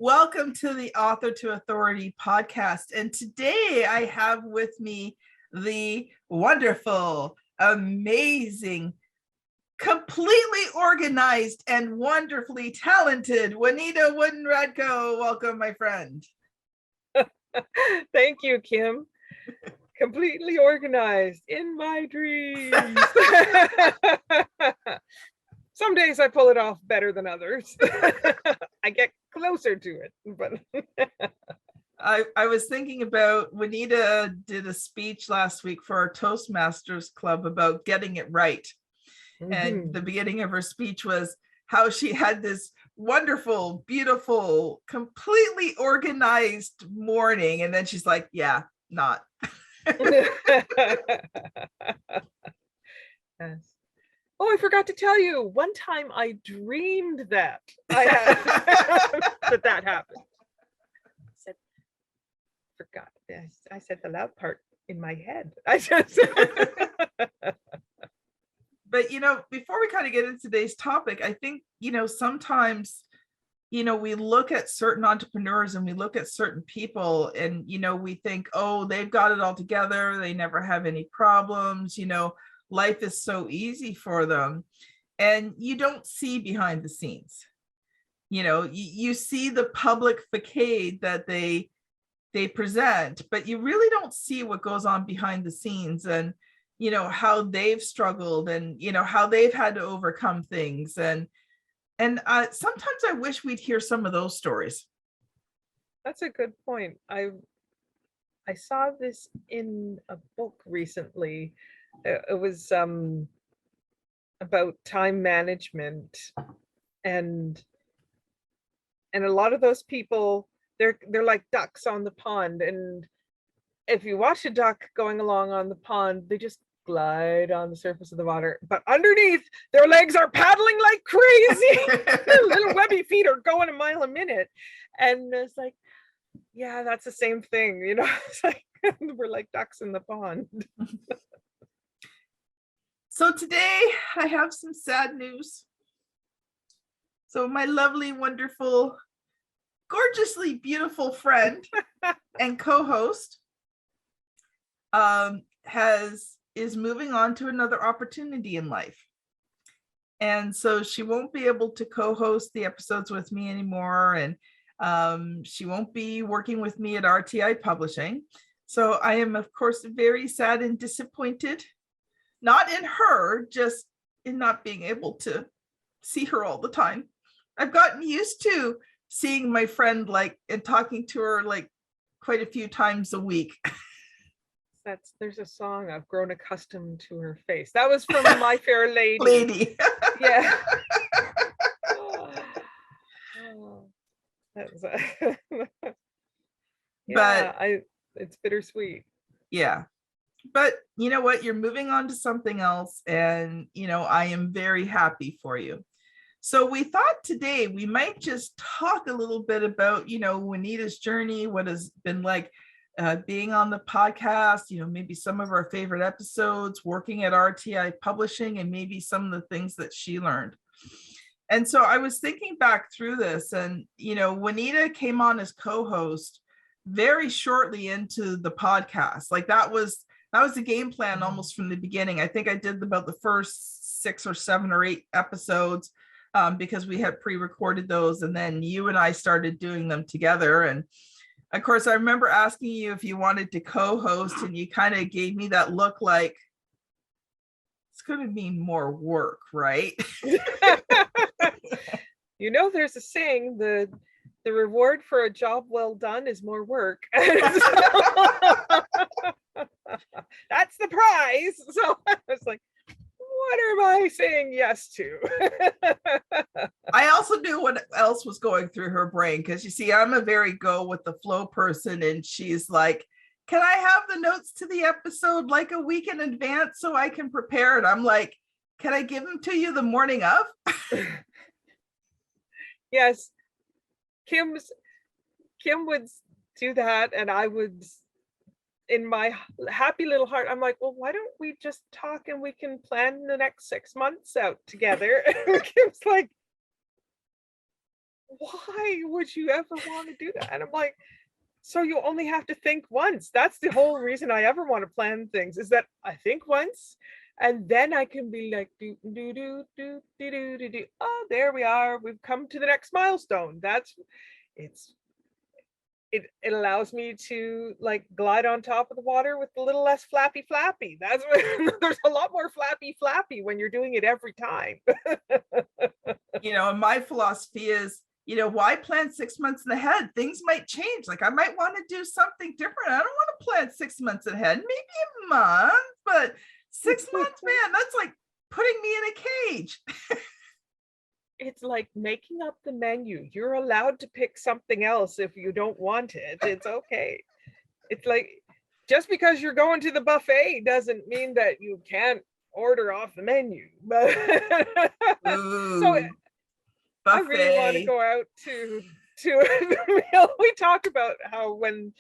Welcome to the Author to Authority podcast. And today I have with me the wonderful, amazing, completely organized, and wonderfully talented Juanita Wootton-Radko. Welcome, my friend. Thank you, Kim. Completely organized in my dreams. Some days I pull it off better than others. I get closer to it, but I was thinking about Juanita did a speech last week for our Toastmasters Club about getting it right. And the beginning of her speech was how she had this wonderful, beautiful, completely organized morning. And then she's like, yeah, not. Yes. Oh, I forgot to tell you. One time I dreamed that that happened. Forgot. I said the loud part in my head. But, before we kind of get into today's topic, I think, sometimes, we look at certain entrepreneurs and we look at certain people and, we think, oh, they've got it all together. They never have any problems. Life is so easy for them. And you don't see behind the scenes. You see the public facade that they present, but you really don't see what goes on behind the scenes and how they've struggled and how they've had to overcome things. And sometimes I wish we'd hear some of those stories. That's a good point. I saw this in a book recently. It was about time management, and a lot of those people, they're like ducks on the pond, and if you watch a duck going along on the pond, they just glide on the surface of the water, but underneath their legs are paddling like crazy. Their little webby feet are going a mile a minute, and it's like, yeah, that's the same thing. It's like we're like ducks in the pond. So today I have some sad news. So my lovely, wonderful, gorgeously beautiful friend and co-host is moving on to another opportunity in life. And so she won't be able to co-host the episodes with me anymore. And she won't be working with me at RTI Publishing. So I am, of course, very sad and disappointed. Not in her, just in not being able to see her all the time. I've gotten used to seeing my friend and talking to her quite a few times a week. There's a song, I've grown accustomed to her face. That was from My Fair Lady. Yeah. That was but it's bittersweet. Yeah. But you know what? You're moving on to something else. And, I am very happy for you. So we thought today we might just talk a little bit about, Juanita's journey, what has been like being on the podcast, maybe some of our favorite episodes, working at RTI Publishing, and maybe some of the things that she learned. And so I was thinking back through this, and, Juanita came on as co-host very shortly into the podcast. That was the game plan almost from the beginning. I think I did about the first 6 or 7 or 8 episodes because we had pre-recorded those, and then you and I started doing them together. And of course, I remember asking you if you wanted to co-host, and you kind of gave me that look like it's going to be more work, right? There's a saying, the reward for a job well done is more work. That's the prize. So I was like, what am I saying yes to? I also knew what else was going through her brain, because you see, I'm a very go with the flow person, and she's like, can I have the notes to the episode like a week in advance so I can prepare it? I'm like, can I give them to you the morning of? Yes. Kim would do that, and I would, in my happy little heart, I'm like, well, why don't we just talk and we can plan the next 6 months out together? And Kim's like, why would you ever want to do that? And I'm like, so you only have to think once. That's the whole reason I ever want to plan things, is that I think once, and then I can be like, do do do do do do do do. Oh, there we are. We've come to the next milestone. It allows me to like glide on top of the water with a little less flappy. That's what, there's a lot more flappy when you're doing it every time. And my philosophy is, why plan 6 months ahead? Things might change. Like I might want to do something different. I don't want to plan 6 months ahead, maybe a month, but 6 months, man, that's like putting me in a cage. It's like making up the menu. You're allowed to pick something else if you don't want it. It's okay. It's like, just because you're going to the buffet doesn't mean that you can't order off the menu. But Ooh, so buffet. I really want to go out to a meal. We talk about how when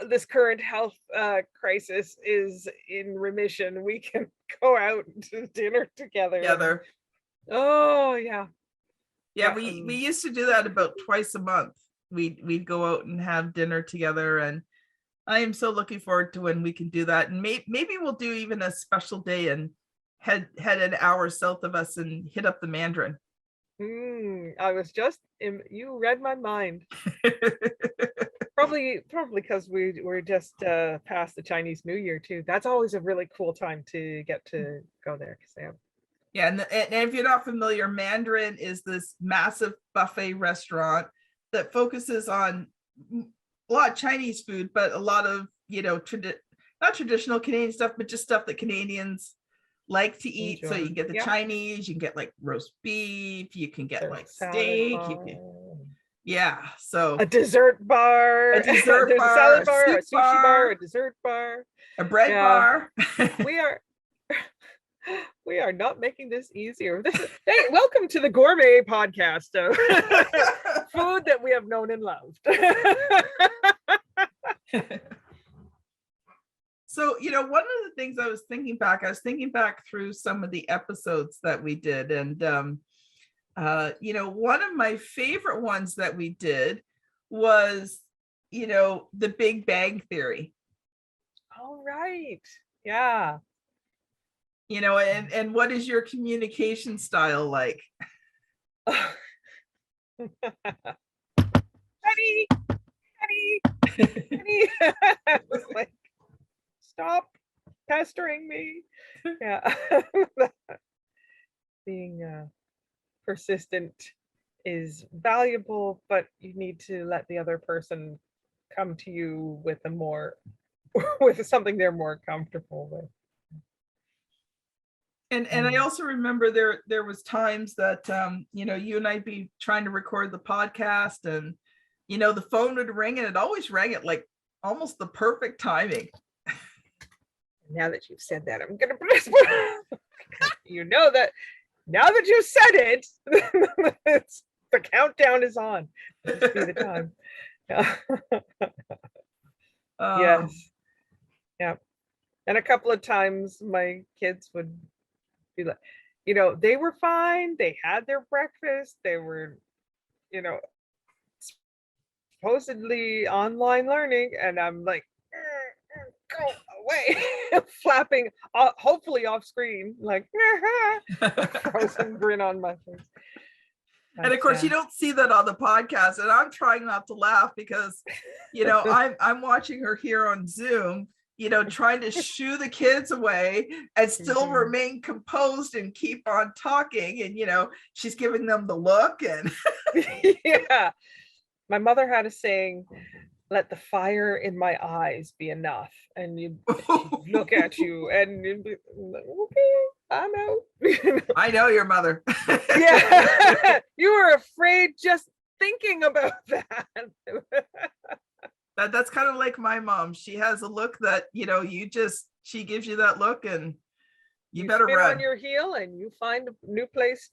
this current health crisis is in remission, we can go out to dinner together. Oh yeah. Yeah, we used to do that about twice a month. We'd go out and have dinner together, and I am so looking forward to when we can do that. And maybe we'll do even a special day and head an hour south of us and hit up the Mandarin. I was just you read my mind. Probably because we're just past the Chinese New Year too. That's always a really cool time to get to go there, because they have. Yeah, and if you're not familiar, Mandarin is this massive buffet restaurant that focuses on a lot of Chinese food, but a lot of, not traditional Canadian stuff, but just stuff that Canadians like to eat. Enjoy. So you get the Chinese, you can get like roast beef, you can get like steak, so a dessert bar, there's a salad bar, a sushi bar, a dessert bar, a bread bar. We are not making this easier. Hey, welcome to the gourmet podcast of food that we have known and loved. So, one of the things I was thinking back through some of the episodes that we did. And, one of my favorite ones that we did was, the Big Bang Theory. All right. Yeah. And what is your communication style like? Honey. Like, stop pestering me. Yeah. Being persistent is valuable, but you need to let the other person come to you with with something they're more comfortable with. And I also remember there was times that you and I'd be trying to record the podcast, and the phone would ring, and it always rang at like almost the perfect timing. Now that you've said that, I'm gonna that now that you said it, the countdown is on. Let's be the time. Yeah. Yes. Yeah. And a couple of times my kids would be like, they were fine. They had their breakfast. They were, supposedly online learning. And I'm like, go away, flapping, hopefully off screen, like frozen grin on my face. And of course, you don't see that on the podcast, and I'm trying not to laugh because, I'm watching her here on Zoom, trying to shoo the kids away and still remain composed and keep on talking. And, she's giving them the look. And yeah, my mother had a saying, let the fire in my eyes be enough. And you look at you and you'd be like, okay, I'm out. I know your mother. Yeah, you were afraid just thinking about that. That's kind of like my mom. She has a look that, she gives you that look, and you better run on your heel, and you find a new place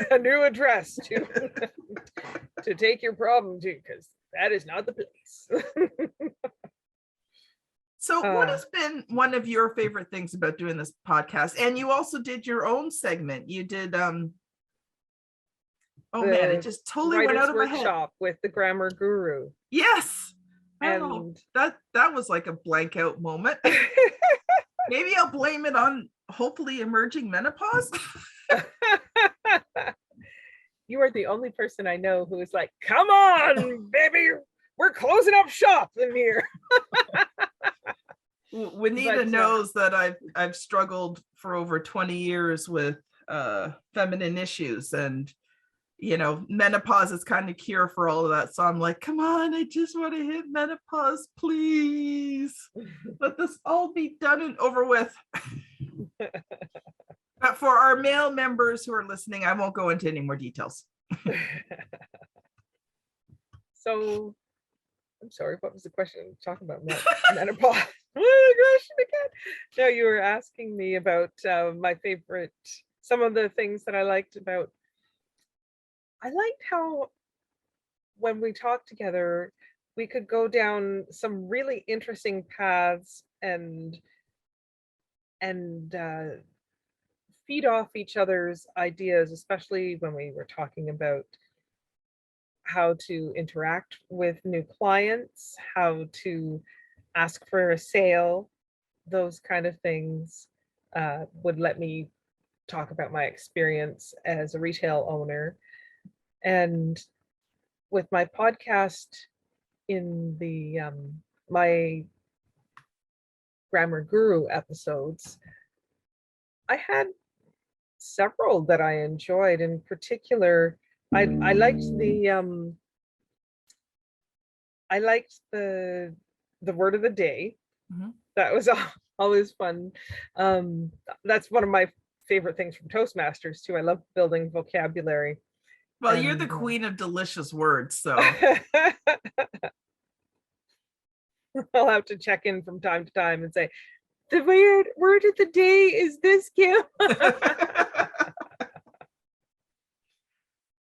a new address to take your problem to, because that is not the place. So what has been one of your favorite things about doing this podcast? And you also did your own segment. You did, Oh man, it the just totally went out writer's of my head. workshop with the grammar guru. Yes. Oh, And that was like a blank out moment. Maybe I'll blame it on hopefully emerging menopause. you are the only person I know who is like, come on, baby, we're closing up shop in here. Juanita knows that I've struggled for over 20 years with feminine issues, and menopause is kind of cure for all of that. So I'm like, come on, I just want to hit menopause, please. Let this all be done and over with. But for our male members who are listening, I won't go into any more details. So I'm sorry, what was the question? Talking about menopause. What was the question again? No, you were asking me about my favorite, some of the things that I liked about. I liked how when we talked together, we could go down some really interesting paths and feed off each other's ideas, especially when we were talking about how to interact with new clients, how to ask for a sale, those kind of things would let me talk about my experience as a retail owner. And with my podcast in the my grammar guru episodes, I had several that I enjoyed. In particular, I liked the word of the day. Mhm. That was always fun. That's one of my favorite things from Toastmasters too. I love building vocabulary. Well, you're the queen of delicious words, so I'll have to check in from time to time and say, the word of the day is this, Kim.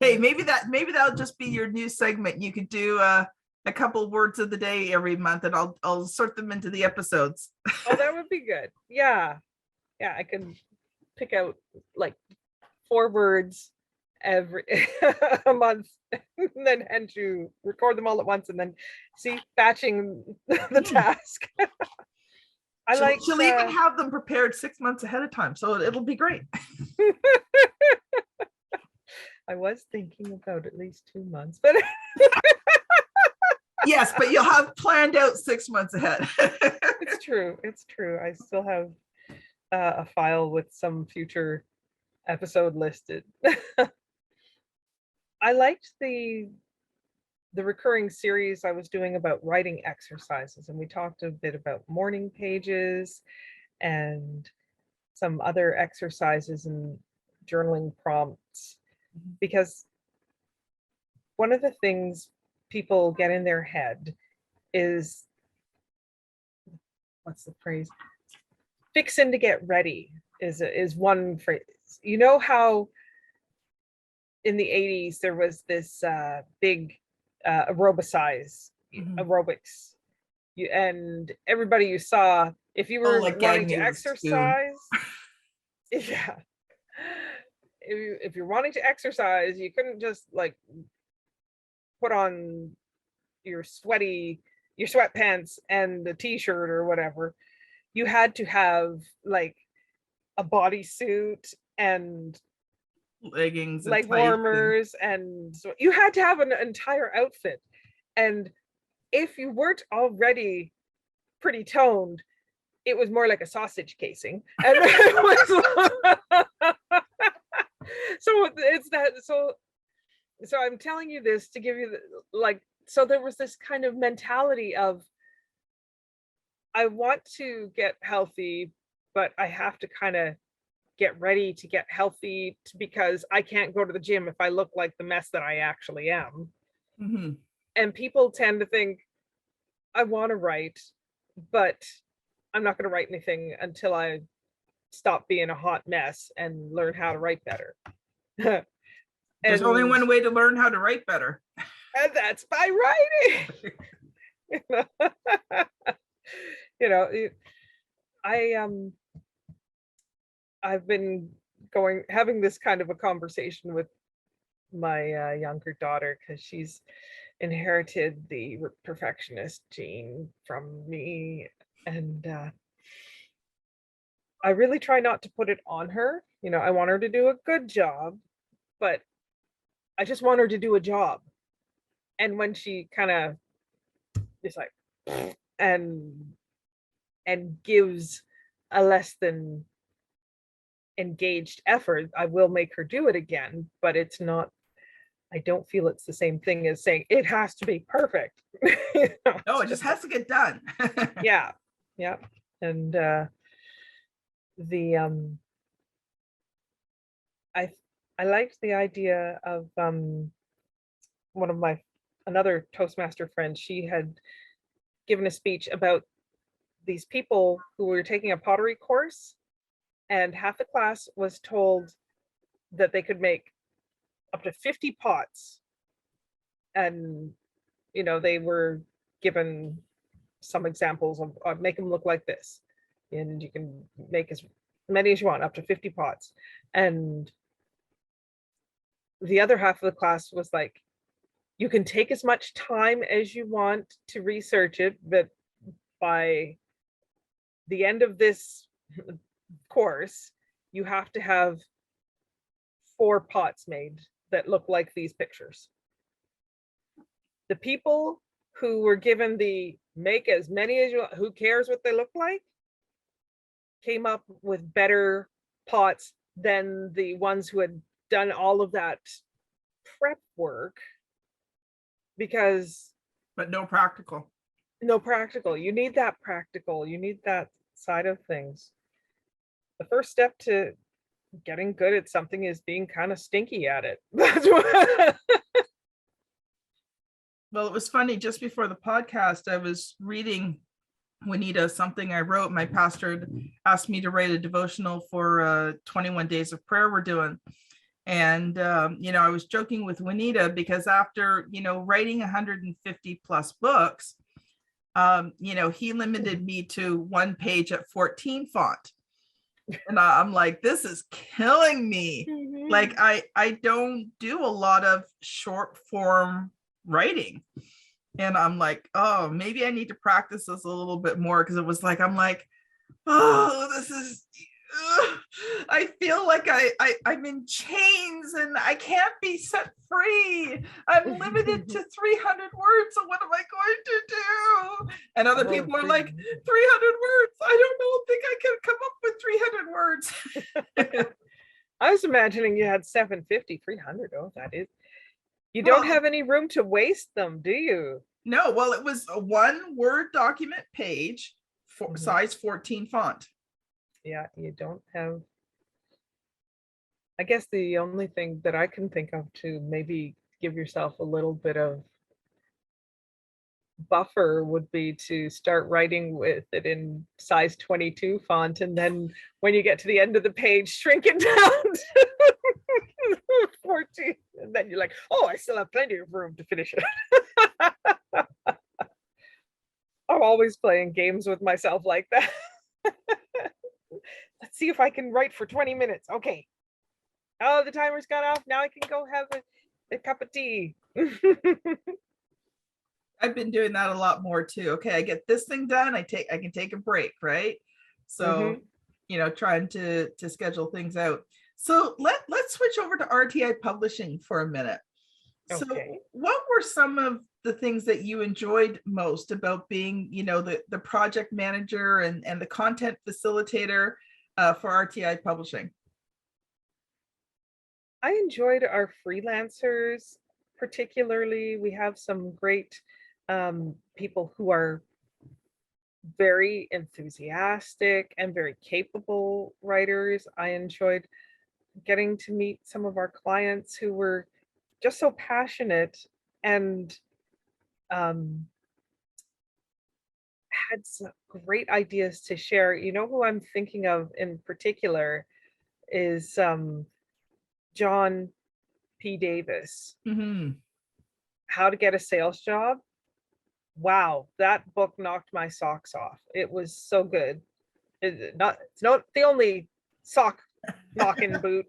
hey, maybe that'll just be your new segment. You could do a couple words of the day every month, and I'll sort them into the episodes. Oh, that would be good. Yeah, I can pick out like 4 words every a month, and to record them all at once, and then see batching the task. She'll even have them prepared 6 months ahead of time, so it'll be great. I was thinking about at least 2 months, but yes, but you'll have planned out 6 months ahead. It's true. I still have a file with some future episode listed. I liked the recurring series I was doing about writing exercises, and we talked a bit about morning pages and some other exercises and journaling prompts, because one of the things people get in their head is, what's the phrase? Fixing to get ready is one phrase. You know how in the 80s there was this big aerobicize aerobics, and everybody you saw, if you were like wanting to exercise, yeah, if you're wanting to exercise, you couldn't just like put on your sweatpants and the t-shirt or whatever. You had to have like a bodysuit and leggings, leg warmers, and so you had to have an entire outfit. And if you weren't already pretty toned, it was more like a sausage casing. And it was so it's that. So I'm telling you this to give you so there was this kind of mentality of, I want to get healthy, but I have to kind of get ready to get healthy, because I can't go to the gym if I look like the mess that I actually am. Mm-hmm. And people tend to think, I want to write, but I'm not going to write anything until I stop being a hot mess and learn how to write better. There's only one way to learn how to write better, and that's by writing. I've been having this kind of a conversation with my younger daughter, because she's inherited the perfectionist gene from me. And I really try not to put it on her. I want her to do a good job, but I just want her to do a job. And when she kind of is like, and gives a less than engaged effort, I will make her do it again, but it's not, I don't feel it's the same thing as saying it has to be perfect. No, it just has to get done. Yeah. And the I liked the idea of one of another Toastmaster friend. She had given a speech about these people who were taking a pottery course, and half the class was told that they could make up to 50 pots. And they were given some examples of make them look like this, and you can make as many as you want, up to 50 pots. And the other half of the class was like, you can take as much time as you want to research it, but by the end of this course, you have to have 4 pots made that look like these pictures. The people who were given the make as many as you want, who cares what they look like, came up with better pots than the ones who had done all of that prep work. Because but no practical. You need that practical, you need that side of things. The first step to getting good at something is being kind of stinky at it. That's what. Well, it was funny, just before the podcast, I was reading, Juanita, something I wrote. My pastor asked me to write a devotional for 21 days of prayer we're doing. And, I was joking with Juanita because after, writing 150 plus books, he limited me to 1 page at 14 font. And I'm like, this is killing me. Mm-hmm. Like, I don't do a lot of short form writing. And I'm like, oh, maybe I need to practice this a little bit more, because it was like, I'm like, oh, this is, I feel like I'm in chains and I can't be set free. I'm limited to 300 words. So what am I going to do? And other people are like, 300 words. I don't think I can come up with 300 words. I was imagining you had 750, 300. Oh, that is. You don't have any room to waste them, do you? No. Well, it was a 1 Word document page, size 14 font. Yeah, you don't have. I guess the only thing that I can think of to maybe give yourself a little bit of buffer would be to start writing with it in size 22 font, and then when you get to the end of the page, shrink it down to 14, and then you're like, oh, I still have plenty of room to finish it. I'm always playing games with myself like that. Let's see if I can write for 20 minutes. Okay. Oh, the timer's gone off. Now I can go have a cup of tea. I've been doing that a lot more too. Okay, I get this thing done. I can take a break, right? So, trying to schedule things out. So let's switch over to RTI Publishing for a minute. Okay. So what were some of the things that you enjoyed most about being, the project manager and the content facilitator for RTI Publishing? I enjoyed our freelancers, particularly. We have some great people who are very enthusiastic and very capable writers. I enjoyed getting to meet some of our clients who were just so passionate and had some great ideas to share. Who I'm thinking of in particular is John P. Davis. Mm-hmm. How to Get a Sales Job. Wow, that book knocked my socks off. It was so good. It's not the only sock knocking book.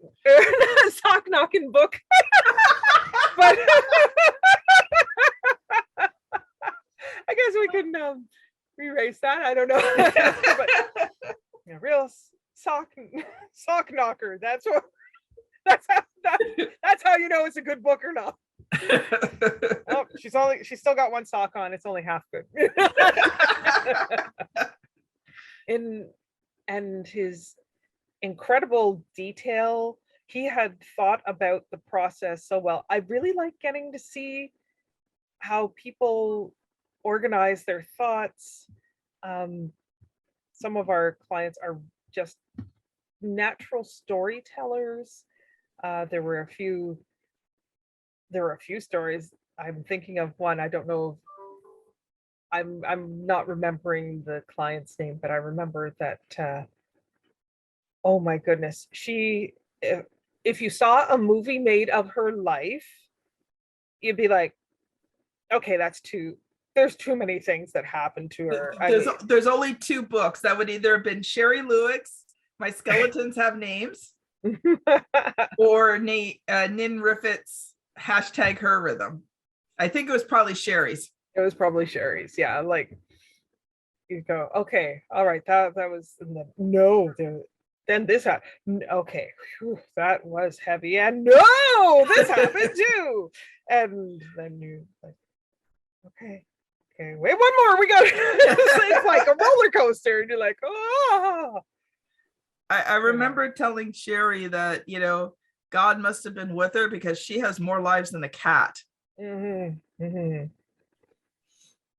But I guess we can erase that. I don't know. But a real sock knocker. That's what. That's how you know it's a good book or not. Oh, she's still got one sock on. It's only half good. And his incredible detail, he had thought about the process so well. I really like getting to see how people organize their thoughts. Some of our clients are just natural storytellers. There were a few stories. I'm thinking of one. I don't know. I'm not remembering the client's name, but I remember that. Oh my goodness, if you saw a movie made of her life, you'd be like, okay, there's too many things that happened to her. There's only two books. That would either have been Sherry Lewick's My Skeletons Have Names or Nin Riffitt's #Her Rhythm. I think it was probably Sherry's. It was probably Sherry's. Yeah, like you go, okay, all right, that was then this happened. Okay, whew, that was heavy, and no, this happened too. And then you like, okay, wait, one more. We got it's like a roller coaster, and you're like, oh. I remember telling Sherry that, God must have been with her because she has more lives than a cat. Mm-hmm. Mm-hmm.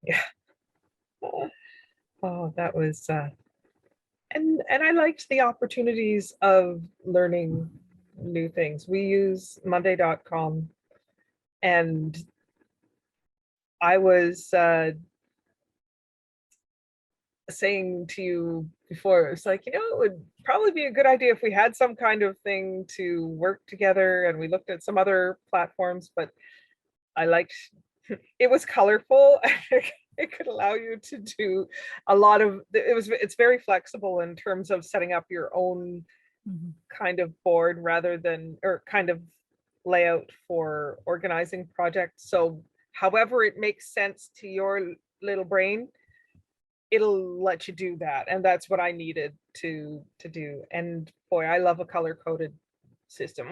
Yeah. Oh, that was and I liked the opportunities of learning new things. We use Monday.com, and I was saying to you before, it's like, it would probably be a good idea if we had some kind of thing to work together, and we looked at some other platforms, but I liked it was colorful. It could allow you to do a lot of it's very flexible in terms of setting up your own kind of board or kind of layout for organizing projects. So however it makes sense to your little brain, it'll let you do that. And that's what I needed to do. And boy, I love a color-coded system.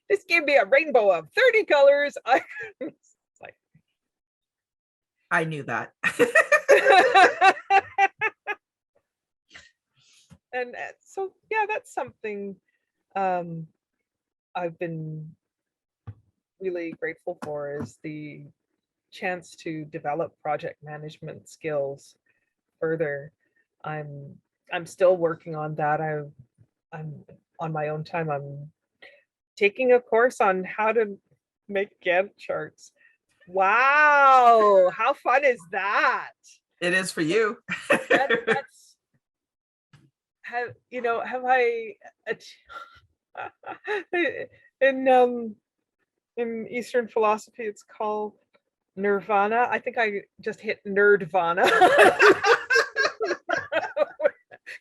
This gave me a rainbow of 30 colors. I knew that. And so, yeah, that's something I've been really grateful for, is the chance to develop project management skills further. I'm still working on that. I'm on my own time. I'm taking a course on how to make Gantt charts. Wow, how fun is that? It is for you. That's have I in Eastern philosophy it's called nirvana. I think I just hit nerdvana.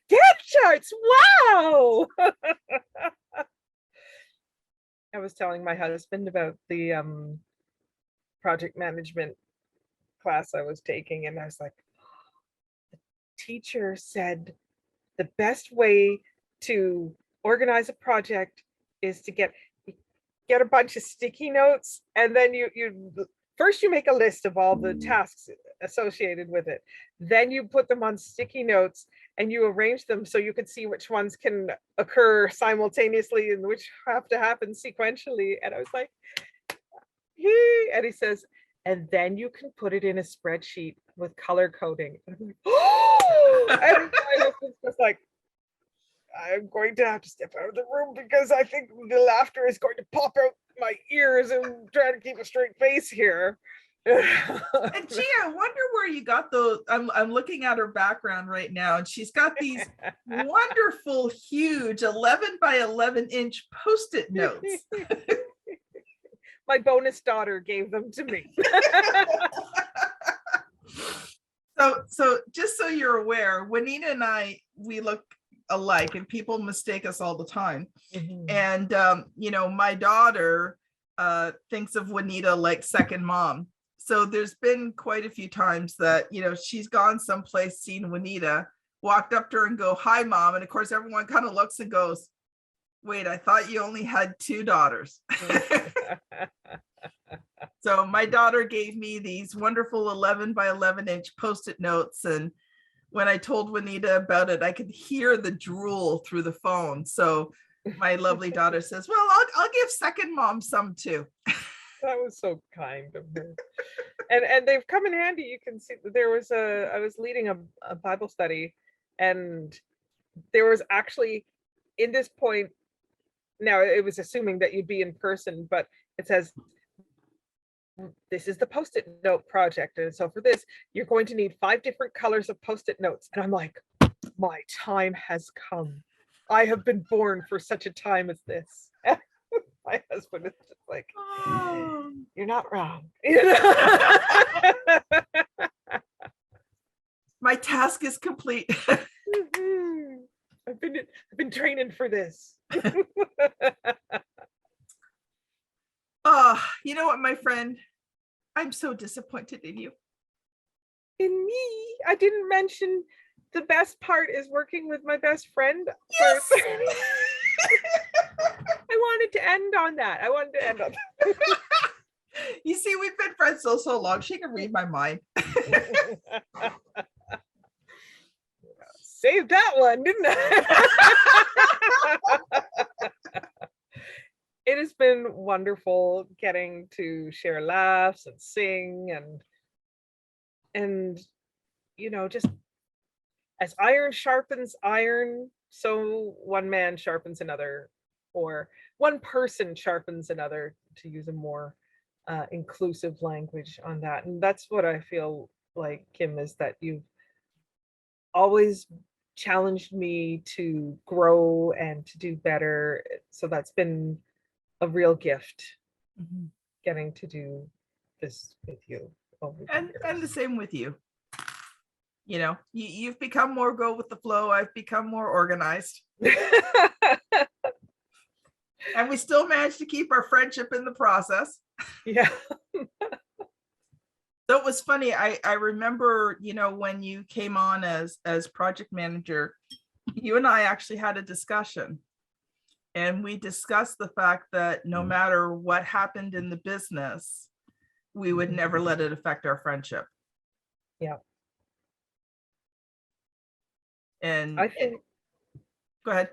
Gantt charts, wow. I was telling my husband about the project management class I was taking, and I was like, the teacher said the best way to organize a project is to get a bunch of sticky notes, and then you first you make a list of all the tasks associated with it, then you put them on sticky notes and you arrange them so you can see which ones can occur simultaneously and which have to happen sequentially. And I was like, and he says, and then you can put it in a spreadsheet with color coding. And I'm like, oh! And my husband's just like, I'm going to have to step out of the room because I think the laughter is going to pop out my ears, and trying to keep a straight face here. And gee, I wonder where you got those. I'm looking at her background right now, and she's got these wonderful, huge 11 by 11 inch Postit notes. My bonus daughter gave them to me. So just so you're aware, Juanita and we look alike, and people mistake us all the time. Mm-hmm. And my daughter thinks of Juanita like second mom. So there's been quite a few times that, she's gone someplace, seen Juanita, walked up to her and go, "Hi, mom." And of course, everyone kind of looks and goes, "Wait, I thought you only had 2 daughters." So my daughter gave me these wonderful 11 by 11 inch Postit notes. And when I told Juanita about it, I could hear the drool through the phone. So my lovely daughter says, "Well, I'll give second mom some too." That was so kind of her. And they've come in handy. You can see I was leading a Bible study, and there was actually, in this point, now it was assuming that you'd be in person, but it says, "This is the Post-it note project. And so for this, you're going to need 5 different colors of Post-it notes." And I'm like, my time has come. I have been born for such a time as this. My husband is just like, Oh. "You're not wrong." My task is complete. I've been training for this. Oh, you know what, my friend? I'm so disappointed in you. In me, I didn't mention the best part is working with my best friend. Yes. I wanted to end on that. You see, we've been friends so long. She can read my mind. Saved that one, didn't I? It has been wonderful getting to share laughs and sing and just as iron sharpens iron, so one man sharpens another, or one person sharpens another, to use a more inclusive language on that. And that's what I feel like, Kim, is that you've always challenged me to grow and to do better. So that's been a real gift, getting to do this with you over the And the same with you. You've become more go with the flow. I've become more organized. And we still managed to keep our friendship in the process. Yeah. So it was funny. I remember, when you came on as project manager, you and I actually had a discussion. And we discussed the fact that no matter what happened in the business, we would never let it affect our friendship. Yeah. And I think, go ahead.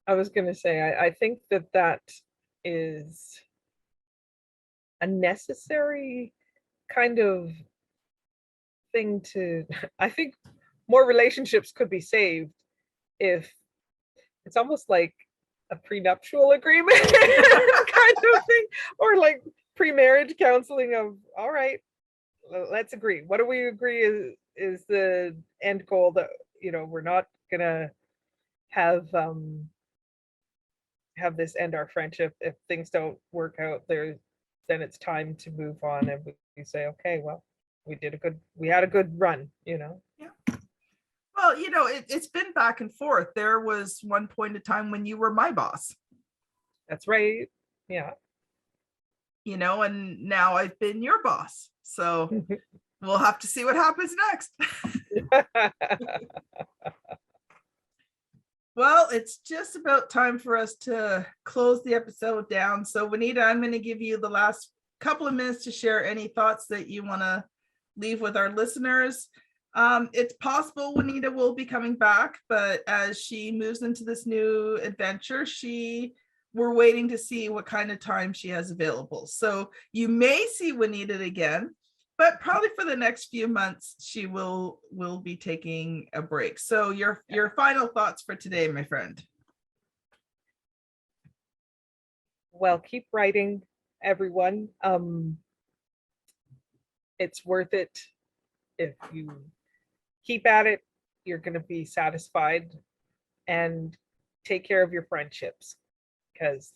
I was going to say, I think that is a necessary kind of thing I think more relationships could be saved if it's almost like a prenuptial agreement kind of thing, or like pre-marriage counseling of, all right, let's agree. What do we agree is the end goal, that, we're not gonna have this end our friendship. If things don't work out there, then it's time to move on, and we say, okay, well, we had a good run. Yeah. Well, it's been back and forth. There was one point in time when you were my boss. That's right. Yeah. And now I've been your boss. So we'll have to see what happens next. Well, it's just about time for us to close the episode down. So Juanita, I'm going to give you the last couple of minutes to share any thoughts that you want to leave with our listeners. It's possible Juanita will be coming back, but as she moves into this new adventure, we're waiting to see what kind of time she has available. So you may see Juanita again, but probably for the next few months, she will be taking a break. So your final thoughts for today, my friend. Well, keep writing, everyone. It's worth it. If you keep at it, you're going to be satisfied, and take care of your friendships, because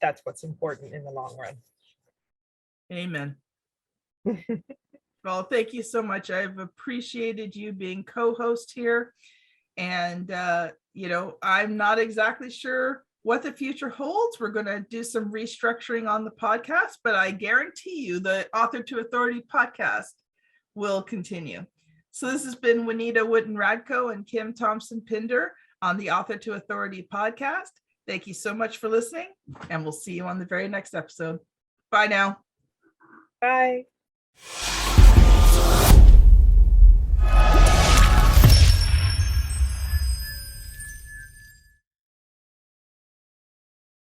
that's what's important in the long run. Amen. Well, thank you so much. I've appreciated you being co-host here. And, I'm not exactly sure what the future holds. We're going to do some restructuring on the podcast, but I guarantee you the Author to Authority podcast will continue. So this has been Juanita Wootton-Radko and Kim Thompson-Pinder on the Author to Authority podcast. Thank you so much for listening, and we'll see you on the very next episode. Bye now. Bye.